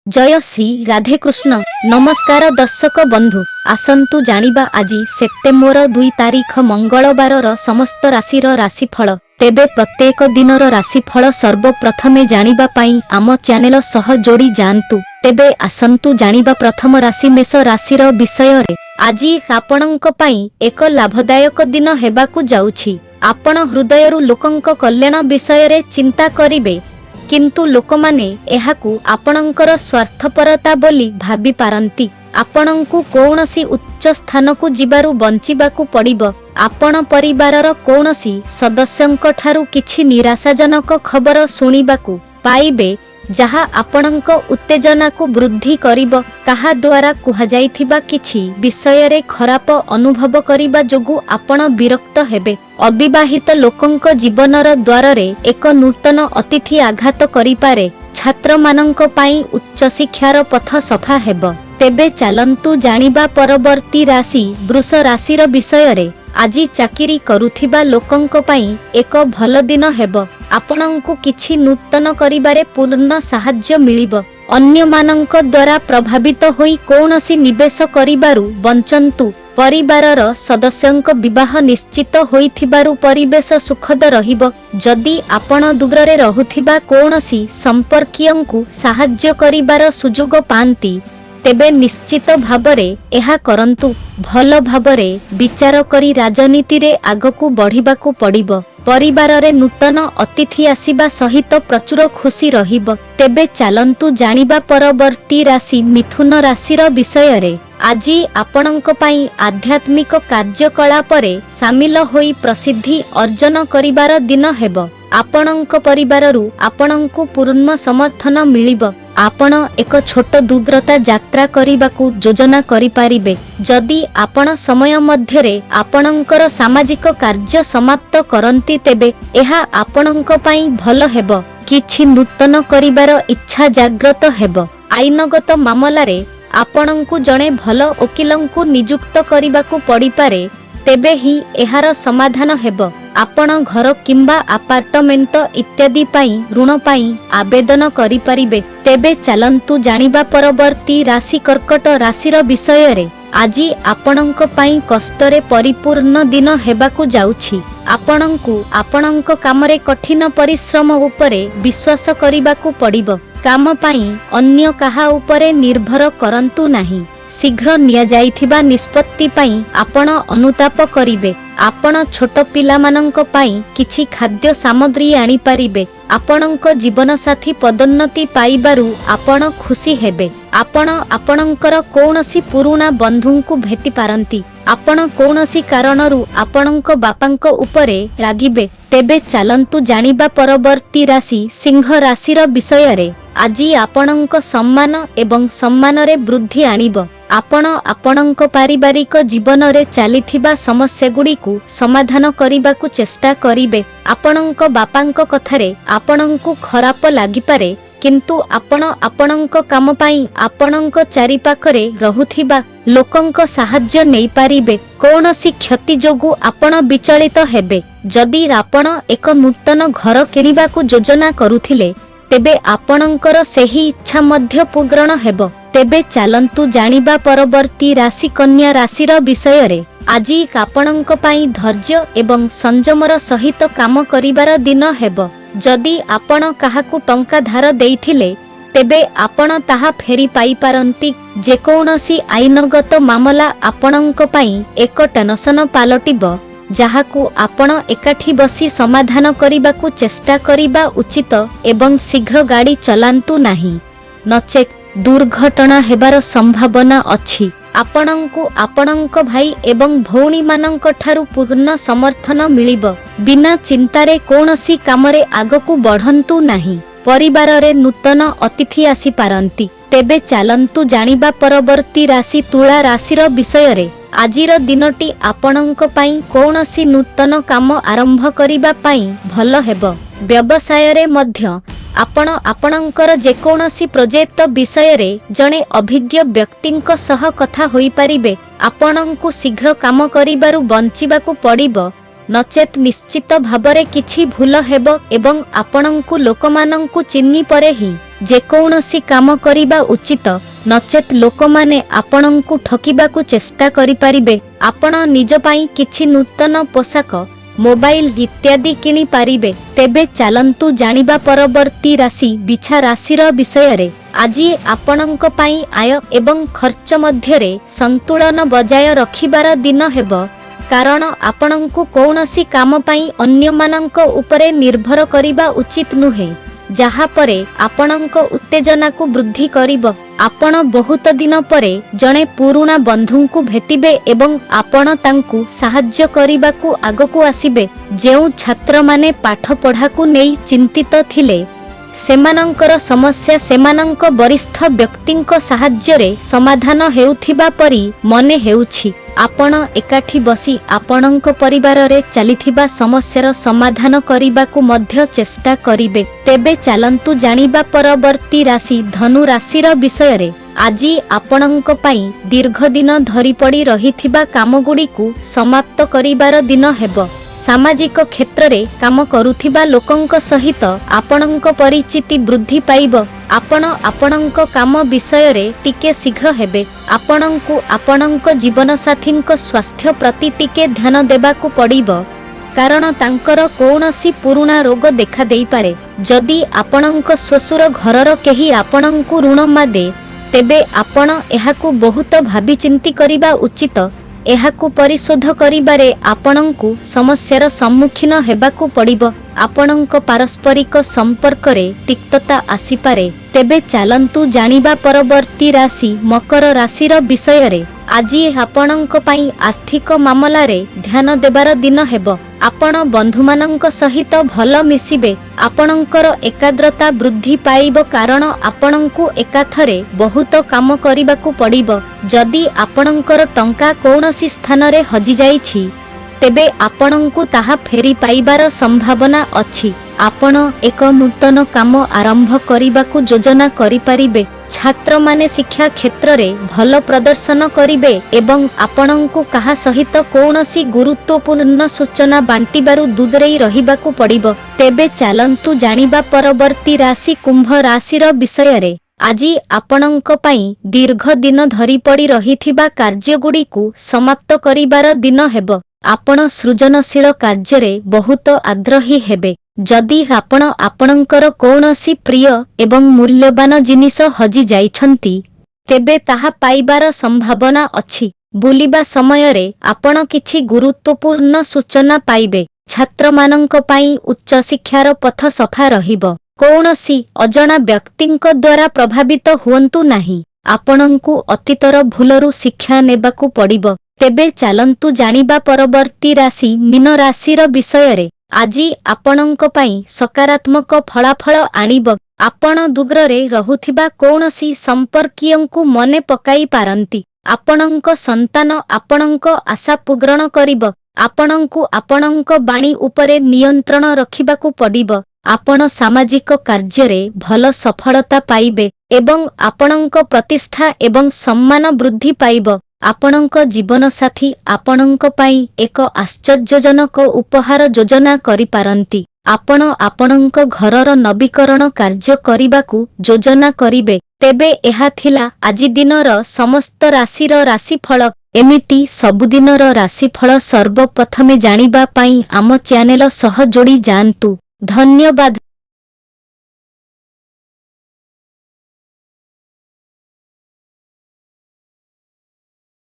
जय श्री राधे कृष्ण नमस्कार दर्शक बंधु आसंतु जानिबा आजी सेप्टेम्बर 2 तारिख मंगलवार समस्त राशिर राशिफल। तेबे प्रत्येक दिनर राशिफल सर्वप्रथमे जानिबा पाई आम चैनल सह जोड़ी जांतु। तेबे आसंतु जानिबा प्रथम राशि मेष राशिर विषय रे। आजी आपणंक पाई एक लाभदायक दिन हेबाकु जाउछि। आपण हृदयरु लोकंक कल्याण विषय रे चिंता करिवे, किंतु लोकमाने एहाकु आपणंकर स्वार्थपरता बोली भाबी पारंती। आपणंकु कौनसी उच्च स्थानकु जिबारु बंचिबाकु पड़िबो। आपण परिवारर कौनसी सदस्यंक ठारु किछि निराशाजनक खबर सुनिबाकु पाइबे, जहा आपणंक उत्तेजनाकु वृद्धि करिबो। काहा द्वारा कुहा जाइथिबा किछि विषय रे खराप अनुभव करिबा जोगु आपण विरक्त हेबे। अविवाहित लोकंक जीवनर द्वार रे एक नूतन अतिथि आघात करिपारे। छात्र मानंक पाई उच्च शिक्षार पथ सफा हेबो। तेबे चालंतु जानिबा परवर्ती राशि वृष राशिर विषय रे। आजी चाकिरी करुथिबा लोकंक पाई एक भल दिन हेबो। आपणंकु किछि नूतन करिबारे पूर्ण साहाय्य मिलिबो। अन्य मानंक द्वारा प्रभावित होई कौनसी निवेश करिबारु बंचंतु। परिवारर सदस्यंक विवाह निश्चित होइथिबारु परिवेश सुखद रहिबो। जदि आपण दूरे रहुथिबा कौनसी संपर्कीयंकु साहाय्य करिबार सुजोग पांती, तेबे निश्चित भावरे एहा करंतु। भल भावरे विचार करी राजनीति रे आगकु बढ़िबाकु पड़िबो। परिवार रे नूतन अतिथि आसीबा सहित प्रचुर खुशी रहिबो। तेबे चालंतु जानिबा परवर्ती राशि मिथुन राशिर विषय रे। आजी आपणंक पाई आध्यात्मिक कार्यकलाप रे शामिल होई प्रसिद्धि अर्जन करिबार दिन हेबो। आपणंक परिवाररु आपणंकु पूर्ण समर्थन मिलिबो। आपण एक छोट दूरता यात्रा करिबाकु योजना करि पारिबे। जदि आपण समय मध्यरे आपणंकर सामाजिक कार्य समाप्त करंती, तेबे एहा आपणंक पाई भल हेबो। किछि नूतन करिबार इच्छा जाग्रत हेबो। आईनगत मामला रे आपणंकु जणे भल वकीलंकु नियुक्त करिबाकु पड़ी पारे, तेबे ही एहार समाधान हेबो। आपण घर किंबा अपार्टमेंट इत्यादि पाई ऋण पाई आवेदन करि पारिबे। तेबे चालंतु जानिबा परवर्ती राशि कर्कट राशिर विषय रे। आजी आपणंक पाई कष्टरे परिपूर्ण दिन हेबाकु जाउछि। आपणंकु आपणंक कामरे कठिन परिश्रम उपरे विश्वास करिबाकु पड़िबो। काम पाई अन्य काहा उपरे निर्भर करंतु नाही। शीघ्र निया जाइथिबा निष्पत्ति पाई आपण अनुताप करिवे। आपण छोट पिला मानंक पाई किछि खाद्य सामग्री आनी पारिबे। आपणंक जीवन साथी पदोन्नति पाइबारु आपण खुशी हेबे। आपण आपणंकर कौनसी पुरुणा बंधुंकु भेटी पारंती। आपण कौनसी कारणरु आपणंक बापांक उपरे रागिबे। तेबे चालंतु जानिबा परवर्ती राशि सिंह राशिर विषय रे। आजी आपणंक सम्मान एवं सम्मान रे वृद्धि आनिबो। आपण आपणंक पारिवारिक जीवन रे चालिथिबा समस्या गुड़िकु समाधान करिबाकु चेष्टा करिवे। आपणंक बापांक कथारे आपणंकु खराप लागिपारे, किंतु आपण आपणंक काम पाई आपणंक चारि पाखरे रहुथिबा लोकंक साहाय्य नेई पारिबे। कौनसी क्षति जोगु आपण विचलित हेबे। जदि आपण एक नूतन घर किनिबाकु योजना करुथिले, तेबे आपणंकर सेही इच्छा मध्य पूर्ण हेबो। तेबे चालंतु जानिबा परवर्ती राशि कन्या राशिर विषय रे। आजी आपणंक पाई धैर्य एवं संयमर सहित काम करिबार दिन हेबो। जदि आपण काहाकु टंका धार देइथिले, तेबे आपण ताहा फेरी पाई पारंती। जे कौनसी आईनगत मामला आपणंक पाई एक टेंशन पालटिबो, जहाकु आपण एकाठी बसी समाधान करिबाकु चेष्टा करिबा उचित एवं शीघ्र गाड़ी चलांतु नाही, नचेत दुर्घटना हेबार संभावना अछि। आपणंकु आपणंक भाई एवं भौणी मानंक ठारु पूर्ण समर्थन मिलिबो। बिना चिंतारे कौनसी कामरे आगकु बढ़ंतु नाही। परिवार रे नूतन अतिथि आसी पारंती। तेबे चालंतु जानिबा परवर्ती राशि तुला राशिर विषय रे। आजिर दिनटी आपणंक पाई कौनसी नूतन काम आरंभ करिबा पाई भल हेबो। व्यवसाय रे मध्य आपण आपणंकर जेकोनसी प्रोजेक्ट विषय रे जणे अभिज्ञ व्यक्तिंक सह कथा होई पारिबे। आपणंकु शीघ्र काम करिबारु बंचिबाकु पड़िबो, नचेत निश्चित भावरे किछि भूल हेबो एवं आपणंकु लोकमानंकु चिन्नी परे ही ଯେକୌଣସି କାମ କରିବା ଉଚିତ, ନଚେତ୍ ଲୋକମାନେ ଆପଣଙ୍କୁ ଠକିବାକୁ ଚେଷ୍ଟା କରିପାରିବେ। ଆପଣ ନିଜ ପାଇଁ କିଛି ନୂତନ ପୋଷାକ, ମୋବାଇଲ ଇତ୍ୟାଦି କିଣି ପାରିବେ। ତେବେ ଚାଲନ୍ତୁ ଜାଣିବା ପରବର୍ତ୍ତୀ ରାଶି ବିଛା ରାଶିର ବିଷୟରେ। ଆଜି ଆପଣଙ୍କ ପାଇଁ ଆୟ ଏବଂ ଖର୍ଚ୍ଚ ମଧ୍ୟରେ ସନ୍ତୁଳନ ବଜାୟ ରଖିବାର ଦିନ ହେବ, କାରଣ ଆପଣଙ୍କୁ କୌଣସି କାମ ପାଇଁ ଅନ୍ୟମାନଙ୍କ ଉପରେ ନିର୍ଭର କରିବା ଉଚିତ ନୁହେଁ, ଯାହା ପରେ ଆପଣଙ୍କ ଉତ୍ତେଜନାକୁ ବୃଦ୍ଧି କରିବ। ଆପଣ ବହୁତ ଦିନ ପରେ ଜଣେ ପୁରୁଣା ବନ୍ଧୁଙ୍କୁ ଭେଟିବେ ଏବଂ ଆପଣ ତାଙ୍କୁ ସାହାଯ୍ୟ କରିବାକୁ ଆଗକୁ ଆସିବେ। ଯେଉଁ ଛାତ୍ରମାନେ ପାଠପଢ଼ାକୁ ନେଇ ଚିନ୍ତିତ ଥିଲେ, ସେମାନଙ୍କର ସମସ୍ୟା ସେମାନଙ୍କ ବରିଷ୍ଠ ବ୍ୟକ୍ତିଙ୍କ ସାହାଯ୍ୟରେ ସମାଧାନ ହେଉଥିବା ପରି ମନେ ହେଉଛି। ଆପଣ ଏକାଠି ବସି ଆପଣଙ୍କ ପରିବାରରେ ଚାଲିଥିବା ସମସ୍ୟାର ସମାଧାନ କରିବାକୁ ମଧ୍ୟ ଚେଷ୍ଟା କରିବେ। ତେବେ ଚାଲନ୍ତୁ ଜାଣିବା ପରବର୍ତ୍ତୀ ରାଶି ଧନୁ ରାଶିର ବିଷୟରେ। ଆଜି ଆପଣଙ୍କ ପାଇଁ ଦୀର୍ଘ ଦିନ ଧରି ପଡ଼ି ରହିଥିବା କାମଗୁଡ଼ିକୁ ସମାପ୍ତ କରିବାର ଦିନ ହେବ। ସାମାଜିକ କ୍ଷେତ୍ରରେ କାମ କରୁଥିବା ଲୋକଙ୍କ ସହିତ ଆପଣଙ୍କ ପରିଚିତି ବୃଦ୍ଧି ପାଇବ। ଆପଣ ଆପଣଙ୍କ କାମ ବିଷୟରେ ଟିକେ ଶୀଘ୍ର ହେବେ। ଆପଣଙ୍କୁ ଆପଣଙ୍କ ଜୀବନସାଥୀଙ୍କ ସ୍ୱାସ୍ଥ୍ୟ ପ୍ରତି ଟିକେ ଧ୍ୟାନ ଦେବାକୁ ପଡ଼ିବ, କାରଣ ତାଙ୍କର କୌଣସି ପୁରୁଣା ରୋଗ ଦେଖାଦେଇପାରେ। ଯଦି ଆପଣଙ୍କ ଶ୍ୱଶୁର ଘରର କେହି ଆପଣଙ୍କୁ ଋଣ ମାଗେ, ତେବେ ଆପଣ ଏହାକୁ ବହୁତ ଭାବିଚିନ୍ତି କରିବା ଉଚିତ। ଏହାକୁ ପରିଶୋଧ କରିବାରେ ଆପଣଙ୍କୁ ସମସ୍ୟାର ସମ୍ମୁଖୀନ ହେବାକୁ ପଡ଼ିବ। ଆପଣଙ୍କ ପାରସ୍ପରିକ ସମ୍ପର୍କରେ ତିକ୍ତତା ଆସିପାରେ। ତେବେ ଚାଲନ୍ତୁ ଜାଣିବା ପରବର୍ତ୍ତୀ ରାଶି ମକର ରାଶିର ବିଷୟରେ। ଆଜି ଆପଣଙ୍କ ପାଇଁ ଆର୍ଥିକ ମାମଲାରେ ଧ୍ୟାନ ଦେବାର ଦିନ ହେବ। ଆପଣ ବନ୍ଧୁମାନଙ୍କ ସହିତ ଭଲ ମିଶିବେ। ଆପଣଙ୍କର ଏକାଗ୍ରତା ବୃଦ୍ଧି ପାଇବ, କାରଣ ଆପଣଙ୍କୁ ଏକାଥରେ ବହୁତ କାମ କରିବାକୁ ପଡ଼ିବ। ଯଦି ଆପଣଙ୍କର ଟଙ୍କା କୌଣସି ସ୍ଥାନରେ ହଜିଯାଇଛି, ତେବେ ଆପଣଙ୍କୁ ତାହା ଫେରି ପାଇବାର ସମ୍ଭାବନା ଅଛି। ଆପଣ ଏକ ନୂତନ କାମ ଆରମ୍ଭ କରିବାକୁ ଯୋଜନା କରିପାରିବେ। ଛାତ୍ରମାନେ ଶିକ୍ଷା କ୍ଷେତ୍ରରେ ଭଲ ପ୍ରଦର୍ଶନ କରିବେ ଏବଂ ଆପଣଙ୍କୁ କାହା ସହିତ କୌଣସି ଗୁରୁତ୍ୱପୂର୍ଣ୍ଣ ସୂଚନା ବାଣ୍ଟିବାରୁ ଦୂରେଇ ରହିବାକୁ ପଡ଼ିବ। ତେବେ ଚାଲନ୍ତୁ ଜାଣିବା ପରବର୍ତ୍ତୀ ରାଶି କୁମ୍ଭ ରାଶିର ବିଷୟରେ। ଆଜି ଆପଣଙ୍କ ପାଇଁ ଦୀର୍ଘ ଦିନ ଧରି ପଡ଼ି ରହିଥିବା କାର୍ଯ୍ୟଗୁଡ଼ିକୁ ସମାପ୍ତ କରିବାର ଦିନ ହେବ। ଆପଣ ସୃଜନଶୀଳ କାର୍ଯ୍ୟରେ ବହୁତ ଆଗ୍ରହୀ ହେବେ। ଯଦି ଆପଣ ଆପଣଙ୍କର କୌଣସି ପ୍ରିୟ ଏବଂ ମୂଲ୍ୟବାନ ଜିନିଷ ହଜି ଯାଇଛନ୍ତି, ତେବେ ତାହା ପାଇବାର ସମ୍ଭାବନା ଅଛି। ବୁଲିବା ସମୟରେ ଆପଣ କିଛି ଗୁରୁତ୍ୱପୂର୍ଣ୍ଣ ସୂଚନା ପାଇବେ। ଛାତ୍ରମାନଙ୍କ ପାଇଁ ଉଚ୍ଚଶିକ୍ଷାର ପଥ ସଫା ରହିବ। କୌଣସି ଅଜଣା ବ୍ୟକ୍ତିଙ୍କ ଦ୍ୱାରା ପ୍ରଭାବିତ ହୁଅନ୍ତୁ ନାହିଁ। ଆପଣଙ୍କୁ ଅତୀତର ଭୁଲରୁ ଶିକ୍ଷା ନେବାକୁ ପଡ଼ିବ। ତେବେ ଚାଲନ୍ତୁ ଜାଣିବା ପରବର୍ତ୍ତୀ ରାଶି ମୀନ ରାଶିର ବିଷୟରେ। ଆଜି ଆପଣଙ୍କ ପାଇଁ ସକାରାତ୍ମକ ଫଳାଫଳ ଆଣିବ। ଆପଣ ଦୂରରେ ରହୁଥିବା କୌଣସି ସମ୍ପର୍କୀୟଙ୍କୁ ମନେ ପକାଇ ପାରନ୍ତି। ଆପଣଙ୍କ ସନ୍ତାନ ଆପଣଙ୍କ ଆଶା ପୂରଣ କରିବ। ଆପଣଙ୍କୁ ଆପଣଙ୍କ ବାଣୀ ଉପରେ ନିୟନ୍ତ୍ରଣ ରଖିବାକୁ ପଡ଼ିବ। ଆପଣ ସାମାଜିକ କାର୍ଯ୍ୟରେ ଭଲ ସଫଳତା ପାଇବେ ଏବଂ ଆପଣଙ୍କ ପ୍ରତିଷ୍ଠା ଏବଂ ସମ୍ମାନ ବୃଦ୍ଧି ପାଇବ। ଆପଣଙ୍କ ଜୀବନସାଥୀ ଆପଣଙ୍କ ପାଇଁ ଏକ ଆଶ୍ଚର୍ଯ୍ୟଜନକ ଉପହାର ଯୋଜନା କରିପାରନ୍ତି। ଆପଣ ଆପଣଙ୍କ ଘରର ନବୀକରଣ କାର୍ଯ୍ୟ କରିବାକୁ ଯୋଜନା କରିବେ। ତେବେ ଏହା ଥିଲା ଆଜି ଦିନର ସମସ୍ତ ରାଶିର ରାଶିଫଳ। ଏମିତି ସବୁଦିନର ରାଶିଫଳ ସର୍ବପ୍ରଥମେ ଜାଣିବା ପାଇଁ ଆମ ଚ୍ୟାନେଲ ସହ ଯୋଡ଼ି ଯାଆନ୍ତୁ। ଧନ୍ୟବାଦ।